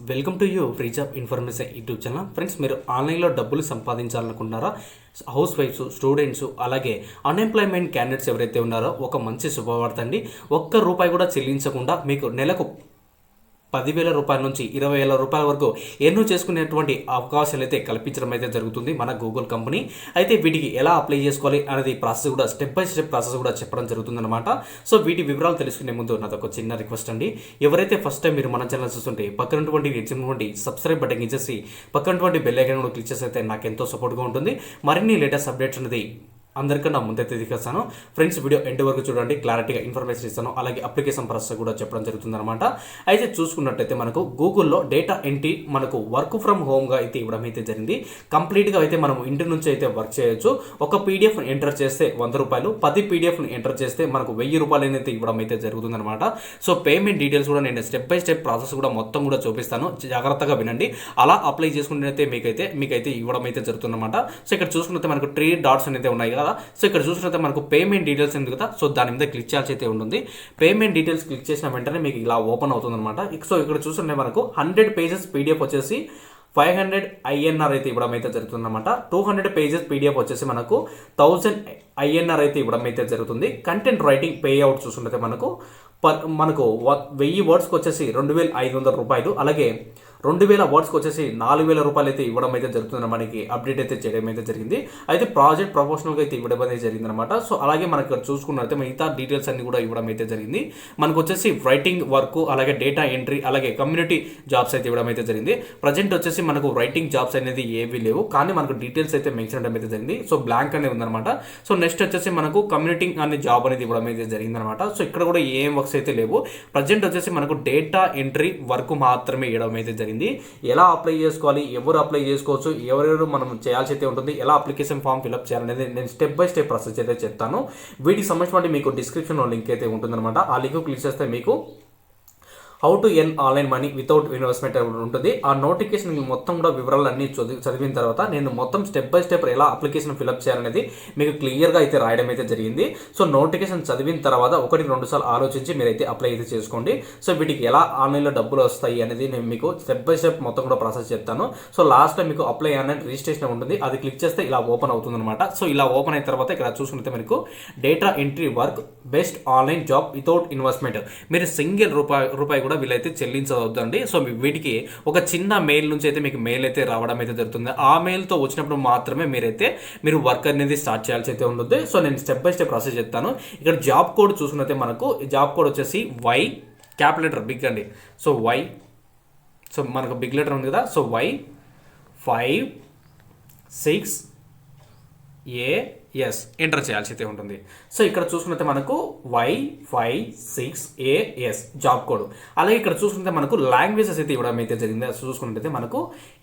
Welcome to you free job information YouTube channel. Friends, మీరు ఆన్లైన్లో డబ్బులు సంపాదించాలనుకుంటున్నారా? హౌస్ వైఫ్స్, స్టూడెంట్స్, అలాగే అన్ఎంప్లాయ్మెంట్ క్యాండిడేట్స్ ఎవరైతే ఉన్నారో ఒక మంచి శుభవార్త అండి. ఒక్క రూపాయి కూడా చెల్లించకుండా మీకు నెలకు 10,000 రూపాయల నుంచి 20,000 రూపాయల వరకు ఎన్నో చేసుకునేటువంటి అవకాశాలు అయితే కల్పించడం అయితే జరుగుతుంది మన గూగుల్ కంపెనీ. అయితే వీటికి ఎలా అప్లై చేసుకోవాలి అనేది ప్రాసెస్ కూడా స్టెప్ బై స్టెప్ ప్రాసెస్ కూడా చెప్పడం జరుగుతుందన్నమాట. సో వీటి వివరాలు తెలుసుకునే ముందు నాదొక చిన్న రిక్వెస్ట్ అండి. ఎవరైతే ఫస్ట్ టైం మీరు మన ఛానల్ చూస్తుంటే పక్కనటువంటి సబ్స్క్రైబ్ బటన్ ఇచ్చేసి పక్కనటువంటి బెల్ ఐకాన్ కూడా క్లిక్ చేస్తే నాకు ఎంతో సపోర్ట్గా ఉంటుంది. మరిన్ని లేటెస్ట్ అప్డేట్స్ అనేది అందరికన్నా ముందైతే దిగేస్తాను. ఫ్రెండ్స్, వీడియో ఎండ్ వరకు చూడండి, క్లారిటీగా ఇన్ఫర్మేషన్ ఇస్తాను. అలాగే అప్లికేషన్ ప్రాసెస్ కూడా చెప్పడం జరుగుతుందన్నమాట. అయితే చూసుకున్నట్టయితే మనకు గూగుల్లో డేటా ఎంట్రీ మనకు వర్క్ ఫ్రమ్ హోమ్గా అయితే ఇవ్వడం అయితే జరిగింది. కంప్లీట్గా అయితే మనం ఇంటి నుంచి అయితే వర్క్ చేయొచ్చు. ఒక పీడిఎఫ్ ఎంటర్ చేస్తే 100 రూపాయలు, 10 పీడిఎఫ్ని ఎంటర్ చేస్తే మనకు 1000 రూపాయలు అయితే ఇవ్వడం అయితే జరుగుతుందన్నమాట. సో పేమెంట్ డీటెయిల్స్ కూడా నేను స్టెప్ బై స్టెప్ ప్రాసెస్ కూడా మొత్తం కూడా చూపిస్తాను, జాగ్రత్తగా వినండి. అలా అప్లై చేసుకుంటే మీకైతే ఇవ్వడం అయితే జరుగుతుందన్నమాట. సో ఇక్కడ చూసుకుంటే మనకు 3 డాట్స్ అయితే ఉన్నాయి కదా. సో ఇక్కడ చూసినట్లయితే మనకు పేమెంట్ డీటెయిల్స్ ఉంది కదా. సో దాని మీద క్లిక్ చేయాల్సి అయితే ఉంటుంది. పేమెంట్ డీటెయిల్స్ క్లిక్ చేసిన వెంటనే మీకు ఇలా ఓపెన్ అవుతుంది అనమాట. సో ఇక్కడ చూస్తుంటే మనకు 100 పేజెస్ పీడిఎఫ్ వచ్చేసి 500 INR అయితే ఇవ్వడం అయితే జరుగుతుంది అనమాట. 200 పేజెస్ పీడిఎఫ్ వచ్చేసి మనకు 1000 INR అయితే ఇవ్వడం అయితే జరుగుతుంది. కంటెంట్ రైటింగ్ పే అవుట్ చూసుకుంటే మనకు 1000 వర్డ్స్కి వచ్చేసి 2,500 రూపాయలు, అలాగే 2,000 వర్డ్స్కి వచ్చేసి 4,000 రూపాయలు అయితే ఇవ్వడం అయితే జరుగుతుంది. మనకి అప్డేట్ అయితే చేయడం అయితే జరిగింది. అయితే ప్రాజెక్ట్ ప్రొఫెషనల్గా అయితే ఇవ్వడం అయితే జరిగింది అనమాట. సో అలాగే మనకు చూసుకున్నట్లయితే మిగతా డీటెయిల్స్ అన్ని కూడా ఇవ్వడం అయితే జరిగింది. మనకు వచ్చేసి రైటింగ్ వర్క్, అలాగే డేటా ఎంట్రీ, అలాగే కమ్యూనిటీ జాబ్స్ అయితే ఇవ్వడం అయితే జరిగింది. ప్రజెంట్ వచ్చేసి మనకు రైటింగ్ జాబ్స్ అనేది ఏవి లేవు, కానీ మనకు డీటెయిల్స్ అయితే మెన్షన్ చేయడం అయితే జరిగింది. సో బ్లాంక్ అనేది ఉందన్నమాట. సో నెక్స్ట్ వచ్చేసి మనకు కమ్యూనిటీ అనే జాబ్ అనేది ఇవ్వడం అయితే జరిగింది అనమాట. సో ఇక్కడ కూడా ఏం వర్క్స్ అయితే లేవు. ప్రజెంట్ వచ్చేసి మనకు డేటా ఎంట్రీ వర్క్ మాత్రమే ఇవ్వడం అయితే జరిగింది. ఎలా అప్లై చేసుకోవాలి, ఎవరు అప్లై చేసుకోవచ్చు, ఎవరెవరు మనం చేయాల్సి అయితే ఉంటుంది, ఎలా అప్లికేషన్ ఫామ్ ఫిల్అప్ చేయాలనేది నేను స్టెప్ బై స్టెప్ ప్రాసెస్ అయితే చెప్తాను. వీటికి సంబంధించిన మీకు డిస్క్రిప్షన్లో లింక్ అయితే ఉంటుందన్నమాట. ఆ లింక్ క్లిక్ చేస్తే మీకు how to earn online money without investment ఉంటుంది. ఆ నోటిఫికేషన్ మొత్తం కూడా వివరాలన్నీ చదివిన తర్వాత నేను మొత్తం స్టెప్ బై స్టెప్ ఎలా అప్లికేషన్ ఫిల్అప్ చేయాలనేది మీకు క్లియర్గా అయితే రాయడం అయితే జరిగింది. సో నోటిఫికేషన్ చదివిన తర్వాత 1-2 సార్లు ఆలోచించి మీరైతే అప్లై అయితే చేసుకోండి. సో వీటికి ఎలా ఆన్లైన్లో డబ్బులు వస్తాయి అనేది నేను మీకు స్టెప్ బై స్టెప్ మొత్తం కూడా ప్రాసెస్ చెప్తాను. సో లాస్ట్లో మీకు అప్లై ఆన్లైన్ రిజిస్ట్రేషన్ ఉంటుంది, అది క్లిక్ చేస్తే ఇలా ఓపెన్ అవుతుంది అనమాట. సో ఇలా ఓపెన్ అయిన తర్వాత ఇక్కడ చూసుకుంటే మీకు data entry work best online job without investment, మీరు సింగిల్ రూపాయి కూడా వీళ్ళైతే చెల్లించవద్దండి. సో వీటికి ఒక చిన్న మెయిల్ నుంచి అయితే మీకు మెయిల్ అయితే రావడం అయితే జరుగుతుంది. ఆ మెయిల్తో వచ్చినప్పుడు మాత్రమే మీరు వర్క్ అనేది స్టార్ట్ చేయాల్సి అయితే ఉంటుంది. సో నేను స్టెప్ బై స్టెప్ ప్రాసెస్ చెప్తాను. ఇక్కడ జాబ్ కోడ్ చూసుకున్నైతే మనకు జాబ్ కోడ్ వచ్చేసి వై, క్యాప్ లెటర్ బిగ్ అండి. సో వై, సో మనకు బిగ్ లెటర్ ఉంది కదా. సో వై 56AS ఎంటర్ చేయాల్సి అయితే ఉంటుంది. సో ఇక్కడ చూసుకుంటే మనకు Y56AS జాబ్ కోడ్. అలాగే ఇక్కడ చూసుకుంటే మనకు లాంగ్వేజెస్ అయితే ఇవ్వడం అయితే జరిగింది. చూసుకుంటే మనకు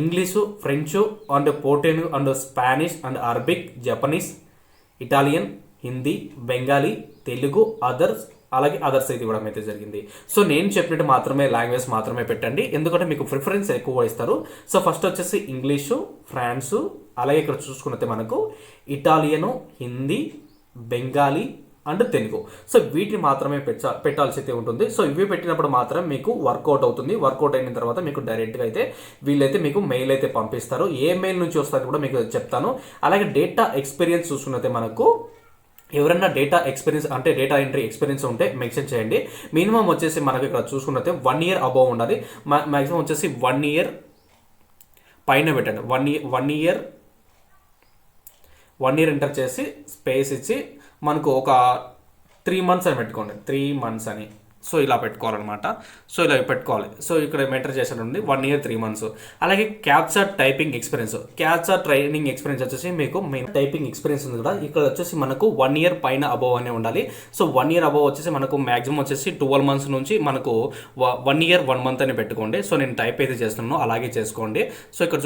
ఇంగ్లీషు, ఫ్రెంచ్ అండ్ పోర్టెన్ and Spanish and Arabic, Japanese, Italian, Hindi, Bengali, Telugu, అలాగే అదర్స్ అయితే ఇవ్వడం అయితే జరిగింది. సో నేను చెప్పినట్టు మాత్రమే లాంగ్వేజ్ మాత్రమే పెట్టండి, ఎందుకంటే మీకు ప్రిఫరెన్స్ ఎక్కువ ఇస్తారు. సో ఫస్ట్ వచ్చేసి ఇంగ్లీషు, ఫ్రాన్సు, అలాగే ఇక్కడ చూసుకుంటే మనకు ఇటాలియను, హిందీ, బెంగాలీ అండ్ తెలుగు. సో వీటిని మాత్రమే పెట్టాల్సి అయితే ఉంటుంది. సో ఇవి పెట్టినప్పుడు మాత్రం మీకు వర్కౌట్ అవుతుంది. వర్కౌట్ అయిన తర్వాత మీకు డైరెక్ట్గా అయితే వీళ్ళైతే మీకు మెయిల్ అయితే పంపిస్తారు. ఏ మెయిల్ నుంచి వస్తారో కూడా మీకు చెప్తాను. అలాగే డేటా ఎక్స్పీరియన్స్ చూసుకున్నట్టే మనకు ఎవరైనా డేటా ఎక్స్పీరియన్స్ అంటే డేటా ఎంట్రీ ఎక్స్పీరియన్స్ ఉంటే మెన్షన్ చేయండి. మినిమం వచ్చేసి మనకు ఇక్కడ చూసుకున్నట్టే 1 year అబౌవ్ ఉండాలి. మ్యాక్సిమం వచ్చేసి 1 year పైన పెట్టండి. 1 year ఎంటర్ చేసి స్పేస్ ఇచ్చి మనకు ఒక 3 months అని పెట్టుకోండి. 3 months అని సో ఇలా పెట్టుకోవాలన్నమాట. సో ఇలా పెట్టుకోవాలి. సో ఇక్కడ ఎంటర్ చేసినట్టు 1 year 3 months. అలాగే capture typing experience, capture training experience వచ్చేసి మీకు మెయిన్ టైపింగ్ ఎక్స్పీరియన్స్ ఉంది కూడా. ఇక్కడ వచ్చేసి మనకు 1 year పైన అబౌవ్ అనే ఉండాలి. సో 1 year అబౌవ్ వచ్చేసి మనకు మ్యాక్సిమం వచ్చేసి 12 months నుంచి మనకు 1 year 1 month అని పెట్టుకోండి. సో నేను టైప్ అయితే చేస్తున్నాను, అలాగే చేసుకోండి. సో ఇక్కడ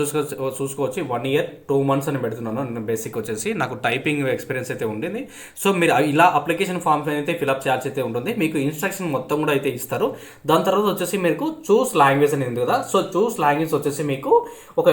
చూసుకోవచ్చు 1 year 2 months అని పెడుతున్నాను. నేను బేసిక్ వచ్చేసి నాకు టైపింగ్ ఎక్స్పీరియన్స్ అయితే ఉండింది. సో మీరు ఇలా అప్లికేషన్ ఫామ్స్ అయితే ఫిల్అప్ చేయాల్సి అయితే ఉంటుంది. మీకు ఇన్స్ట్రక్షన్ మొత్తం మొత్తం కూడా అయితే ఇస్తారు. దాని తర్వాత వచ్చేసి మీకు చూస్ లాంగ్వేజ్ అనేది ఉంది కదా, సో చూస్ లాంగ్వేజ్ వచ్చేసి మీకు ఒక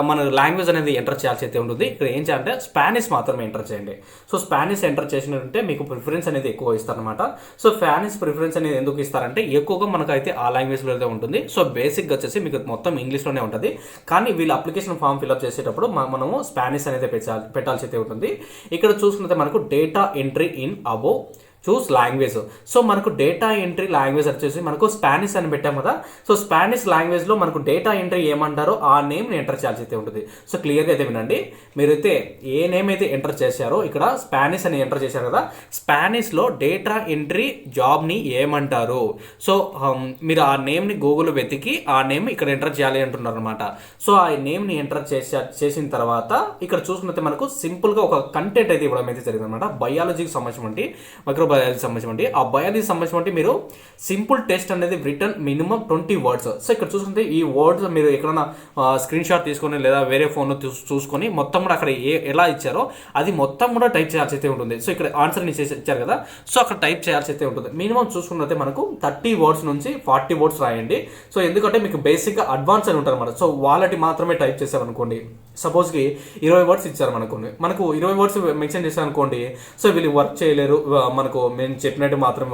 మన లాంగ్వేజ్ అనేది ఎంటర్ చేయాల్సి అయితే ఉంటుంది. ఇక్కడ ఏం చేయాలంటే స్పానిష్ మాత్రమే ఎంటర్ చేయండి. సో స్పానిష్ ఎంటర్ చేసినట్టే మీకు ప్రిఫరెన్స్ అనేది ఎక్కువ ఇస్తారనమాట. సో స్పానిష్ ప్రిఫరెన్స్ అనేది ఎందుకు ఇస్తారంటే ఎక్కువగా మనకైతే ఆ లాంగ్వేజ్లో అయితే ఉంటుంది. సో బేసిక్గా వచ్చేసి మీకు మొత్తం ఇంగ్లీష్లోనే ఉంటుంది, కానీ వీళ్ళు అప్లికేషన్ ఫామ్ ఫిల్అప్ చేసేటప్పుడు మనము స్పానిష్ అనేది పెట్టాల్సి అయితే ఉంటుంది. ఇక్కడ చూసుకుంటే మనకు data entry in above choose language. So మనకు డేటా ఎంట్రీ లాంగ్వేజ్ వచ్చేసి మనకు స్పానిష్ అని పెట్టాం కదా, సో స్పానిష్ లాంగ్వేజ్లో మనకు డేటా ఎంట్రీ ఏమంటారో ఆ నేమ్ని ఎంటర్ చేయాల్సి అయితే ఉంటుంది. సో క్లియర్గా అయితే వినండి, మీరైతే ఏ నేమ్ అయితే ఎంటర్ చేశారో ఇక్కడ స్పానిష్ అని ఎంటర్ చేశారు కదా, స్పానిష్లో డేటా ఎంట్రీ జాబ్ని ఏమంటారు. సో మీరు ఆ నేమ్ని గూగుల్లో వెతికి ఆ నేమ్ ఇక్కడ ఎంటర్ చేయాలి అంటున్నారు అనమాట. సో ఆ నేమ్ని ఎంటర్ చేసిన తర్వాత ఇక్కడ చూసుకుంటే మనకు సింపుల్గా ఒక కంటెంట్ అయితే ఇవ్వడం అయితే జరిగింది అనమాట. బయాలజీకి సంబంధించి మైక్రోబయాలజీ సంబంధించి ఆ బయాలజీ సంబంధించి మీరు సింపుల్ టెస్ట్ అనేది రిటర్న్ మినిమం 20 వర్డ్స్. సో ఇక్కడ చూసుకుంటే ఈ వర్డ్స్ మీరు ఎక్కడైనా స్క్రీన్ షాట్ తీసుకొని లేదా వేరే ఫోన్లో చూసుకొని మొత్తం కూడా అక్కడ ఎలా ఇచ్చారో అది మొత్తం కూడా టైప్ చేయాల్సి అయితే ఉంటుంది. సో ఇక్కడ ఆన్సర్ని ఇచ్చారు కదా, సో అక్కడ టైప్ చేయాల్సి అయితే ఉంటుంది. మినిమం చూసుకున్నట్లయితే మనకు 30 వర్డ్స్ నుంచి 40 వర్డ్స్ రాయండి. సో ఎందుకంటే మీకు బేసిక్గా అడ్వాన్స్ అని ఉంటారు అన్నమాట. సో వాళ్ళకి మాత్రమే టైప్ చేసామనుకోండి, సపోజ్కి 20 వర్డ్స్ ఇచ్చారు మనకు 20 వర్డ్స్ మెన్షన్ చేశారు అనుకోండి, సో వీళ్ళు వర్క్ చేయలేరు, మనకు మేము చెప్పినట్టు మాత్రం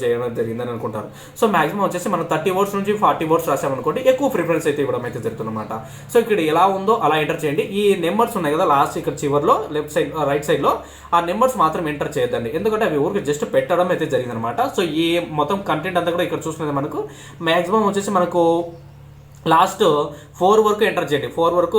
చేయడం జరిగిందని అనుకుంటారు. సో మాక్సిమం వచ్చేసి మనం 30 వర్డ్స్ నుంచి 40 వర్డ్స్ రాసామనుకోండి, ఎక్కువ ప్రిఫరెన్స్ అయితే ఇవ్వడం అయితే జరుగుతుందన్నమాట. సో ఇక్కడ ఎలా ఉందో అలా ఎంటర్ చేయండి. ఈ నెంబర్స్ ఉన్నాయి కదా లాస్ట్ ఇక్కడ చివర్లో లెఫ్ట్ సైడ్ రైట్ సైడ్లో, ఆ నెంబర్స్ మాత్రం ఎంటర్ చేయొద్దండి, ఎందుకంటే అవి ఊరికి జస్ట్ పెట్టడం అయితే జరిగిందనమాట. సో ఈ మొత్తం కంటెంట్ అంతా కూడా ఇక్కడ చూసుకునేది మనకు మాక్సిమం వచ్చేసి మనకు లాస్ట్ 4 వరకు ఎంటర్ చేయండి. 4 వరకు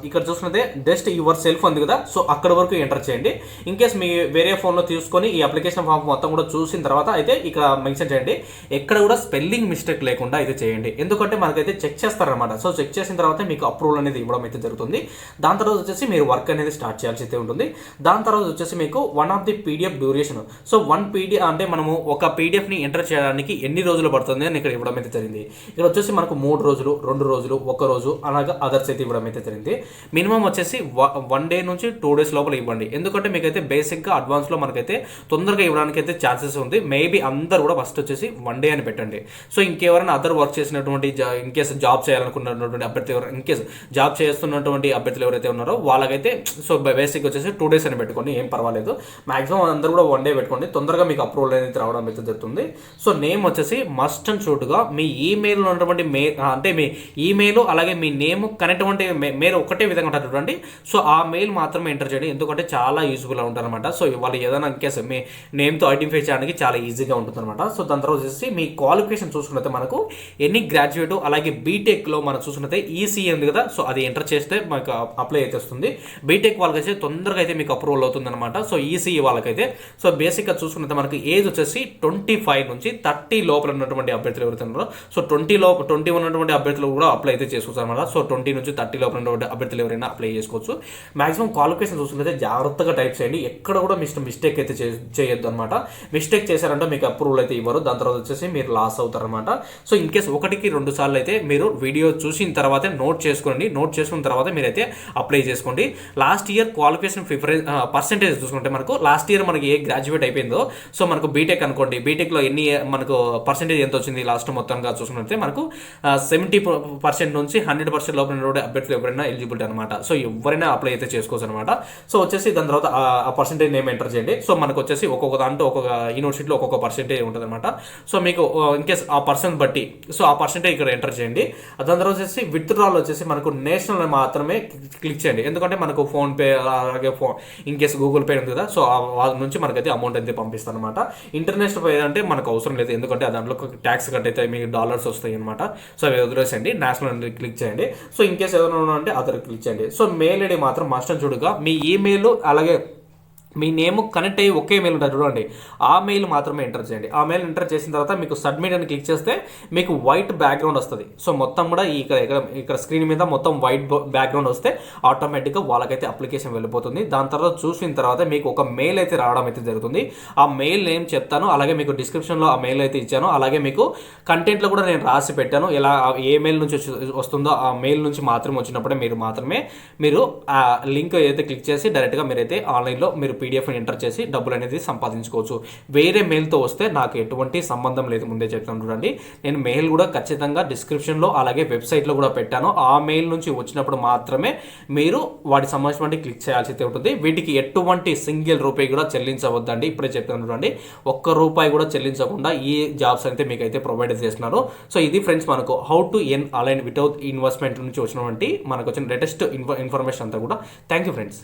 ఇక్కడ చూసుకుంటే జస్ట్ యువర్ సెల్ఫ్ ఉంది కదా, సో అక్కడ వరకు ఎంటర్ చేయండి. ఇన్ కేస్ మీ వేరే ఫోన్లో తీసుకొని ఈ అప్లికేషన్ ఫామ్ మొత్తం కూడా చూసిన తర్వాత అయితే ఇక్కడ మెన్షన్ చేయండి, ఎక్కడ కూడా స్పెల్లింగ్ మిస్టేక్ లేకుండా అయితే చేయండి, ఎందుకంటే మనకైతే చెక్ చేస్తారనమాట. సో చెక్ చేసిన తర్వాత మీకు అప్రూవల్ అనేది ఇవ్వడం అయితే జరుగుతుంది. దాని తర్వాత వచ్చేసి మీరు వర్క్ అనేది స్టార్ట్ చేయాల్సి అయితే ఉంటుంది. దాని తర్వాత వచ్చేసి మీకు one of the PDF duration, so 1 PDF అంటే మనము ఒక పీడిఎఫ్ని ఎంటర్ చేయడానికి ఎన్ని రోజులు పడుతుంది అని ఇక్కడ ఇవ్వడం అయితే జరిగింది. ఇక్కడ వచ్చేసి మనకు 3 రోజులు, 2 రోజులు, 1 రోజు అలాగా అదర్స్ అయితే ఇవ్వడం అయితే జరిగింది. మినిమం వచ్చేసి 1 డే నుంచి 2 డేస్ లోపల ఇవ్వండి, ఎందుకంటే మీకైతే బేసిక్గా అడ్వాన్స్లో మనకైతే తొందరగా ఇవ్వడానికి అయితే ఛాన్సెస్ ఉంది. మేబీ అందరూ కూడా ఫస్ట్ వచ్చేసి 1 డే అని పెట్టండి. సో ఇంకెవరైనా అదర్ వర్క్ చేసినటువంటి ఇన్ కేసు జాబ్ చేయాలనుకున్నటువంటి అభ్యర్థి ఇన్ కేసు జాబ్ చేస్తున్నటువంటి అభ్యర్థులు ఎవరైతే ఉన్నారో వాళ్ళకైతే సో బేసిక్ వచ్చేసి 2 డేస్ అని పెట్టుకోండి, ఏం పర్వాలేదు. మాక్సిమం అందరూ కూడా 1 డే పెట్టుకోండి, తొందరగా మీకు అప్రూవల్ అనేది రావడం అయితే జరుగుతుంది. సో నేమ్ వచ్చేసి మస్ట్ అండ్ షూట్గా మీ ఈమెయిల్లో ఉన్నటువంటి అంటే మీ ఈమెయిల్ అలాగే మీ నేమ్ కనెక్ట్ అంటే మెయిల్ ఒకటే విధంగా ఉంటుంది చూడండి. సో ఆ మెయిల్ మాత్రమే ఎంటర్ చేయండి, ఎందుకంటే చాలా యూజ్ఫుల్ ఉంటారనమాట. సో వాళ్ళు ఏదైనా కేసు మీ నేమ్తో ఐడెంటిఫై చేయడానికి చాలా ఈజీగా ఉంటుంది అనమాట. సో దాని తర్వాత వచ్చేసి మీ క్వాలిఫికేషన్ చూసుకున్నట్టే మనకు ఎన్ని గ్రాడ్యుయేట్ అలాగే బీటెక్లో మనం చూసుకున్నట్టే ఈసీఏ ఉంది కదా, సో అది ఎంటర్ చేస్తే మనకు అప్లై అయితే వస్తుంది. బీటెక్ వాళ్ళకైతే తొందరగా అయితే మీకు అప్రూవల్ అవుతుంది అనమాట. సో ఈసీఈ వాళ్ళకైతే సో బేసిక్గా చూసుకున్నట్టే మనకి ఏజ్ వచ్చేసి 25 నుంచి 30 లోపల ఉన్నటువంటి అభ్యర్థులు ఎవరైతే ఉన్నారో, సో 20 ఉన్నటువంటి అభ్యర్థులు కూడా అప్లై అయితే చేసుకోవచ్చు అనమాట. సో 20 నుంచి 30 లోపల ఉన్నటువంటి అభ్యర్థులు ఎవరైనా అప్లై చేసుకోవచ్చు. మాక్సిమం క్వాలిఫికేషన్ చూసుకుంటే జాగ్రత్తగా టైప్ చేయండి, ఎక్కడ కూడా మిస్టేక్ అయితే చేయొద్దు అనమాట. మిస్టేక్ చేశారంటే మీకు అప్రూవల్ అయితే ఇవ్వరు, దాని తర్వాత వచ్చేసి మీరు లాస్ అవుతారనమాట. సో ఇన్ కేసు 1కి 2 సార్లు అయితే మీరు వీడియో చూసిన తర్వాత నోట్ చేసుకోండి, నోట్ చేసుకున్న తర్వాత మీరైతే అప్లై చేసుకోండి. లాస్ట్ ఇయర్ క్వాలిఫికేషన్ పర్సెంటేజ్ చూసుకుంటే మనకు లాస్ట్ ఇయర్ మనకి ఏ గ్రాడ్యుయేట్ అయిపోయిందో, సో మనకు బీటెక్ అనుకోండి, బీటెక్లో ఎన్ని మనకు పర్సెంటేజ్ ఎంత వచ్చింది లాస్ట్ మొత్తంగా చూసుకుంటే మనకు 70% నుంచి 100% లోపల అభ్యర్థులు ఎవరైనా ఎలిజిబిలిటీ అనమాట. సో ఎవరైనా అప్లై అయితే చేసుకోవచ్చు అనమాట. సో వచ్చేసి దాని తర్వాత ఆ పర్సెంటేజ్ నేమ్ ఎంటర్ చేయండి. సో మనకు వచ్చేసి ఒక్కొక్క దాంట్లో ఒక్కొక్క యూనివర్సిటీలో ఒక్కొక్క పర్సెంటేజ్ ఉంటుంది అనమాట. సో మీకు ఇన్ కేస్ ఆ పర్సన్ బట్టి సో ఆ పర్సెంటేజ్ ఇక్కడ ఎంటర్ చేయండి. దాని తర్వాత వచ్చేసి విత్డ్రాల్ వచ్చేసి మనకు నేషనల్ మాత్రమే క్లిక్ చేయండి, ఎందుకంటే మనకు ఫోన్పే అలాగే ఇన్ కేస్ గూగుల్ పే ఉంది కదా, సో వాళ్ళ నుంచి మనకైతే అమౌంట్ అయితే పంపిస్తాను అనమాట. ఇంటర్నేషనల్ పే అంటే మనకు అవసరం లేదు, ఎందుకంటే దాంట్లో ట్యాక్స్ కట్ అయితే మీకు డాలర్స్ వస్తాయి అనమాట. సో అవి వదిలేసండి, నేషనల్ క్లిక్ చేయండి. సో ఇన్ కేసు ఏదైనా అంటే అదర్ క్లిక్ చేయండి. సో మెయిల్ ఐడి మాత్రం మస్ట్ అండ్ షుడ్గా మీ ఈమెయిల్ అలాగే మీ నేమ్ కనెక్ట్ అయ్యి ఒకే మెయిల్ ఉంటుంది చూడండి, ఆ మెయిల్ మాత్రమే ఎంటర్ చేయండి. ఆ మెయిల్ ఎంటర్ చేసిన తర్వాత మీకు సబ్మిట్ అని క్లిక్ చేస్తే మీకు వైట్ బ్యాక్గ్రౌండ్ వస్తుంది. సో మొత్తం కూడా ఇక్కడ స్క్రీన్ మీద మొత్తం వైట్ బ్యాక్గ్రౌండ్ వస్తే ఆటోమేటిక్గా వాళ్ళకైతే అప్లికేషన్ వెళ్ళిపోతుంది. దాని తర్వాత చూసిన తర్వాత మీకు ఒక మెయిల్ అయితే రావడం అయితే జరుగుతుంది. ఆ మెయిల్ నేమ్ చెప్తాను, అలాగే మీకు డిస్క్రిప్షన్లో ఆ మెయిల్ అయితే ఇచ్చాను, అలాగే మీకు కంటెంట్లో కూడా నేను రాసి పెట్టాను. ఎలా ఏ మెయిల్ నుంచి వస్తుందో ఆ మెయిల్ నుంచి మాత్రమే వచ్చినప్పుడే మీరు ఆ లింక్ ఏదైతే క్లిక్ చేసి డైరెక్ట్గా మీరైతే ఆన్లైన్లో మీరు పీడిఎఫ్ని ఎంటర్ చేసి డబ్బులు అనేది సంపాదించుకోవచ్చు. వేరే మెయిల్తో వస్తే నాకు ఎటువంటి సంబంధం లేదు, ముందే చెప్తాను చూడండి. నేను మెయిల్ కూడా ఖచ్చితంగా డిస్క్రిప్షన్లో అలాగే వెబ్సైట్లో కూడా పెట్టాను. ఆ మెయిల్ నుంచి వచ్చినప్పుడు మాత్రమే మీరు వాటికి సంబంధించిన క్లిక్ చేయాల్సి ఉంటుంది. వీటికి ఎటువంటి సింగిల్ రూపాయి కూడా చెల్లించవద్దండి. ఇప్పుడే చెప్తాను చూడండి, ఒక్క రూపాయి కూడా చెల్లించకుండా ఈ జాబ్స్ అయితే మీకైతే ప్రొవైడ్ చేస్తున్నారు. సో ఇది ఫ్రెండ్స్ మనకు how to earn online without investment నుంచి వచ్చినటువంటి మనకు వచ్చిన లేటెస్ట్ ఇన్ఫర్మేషన్ అంతా కూడా. Thank you friends.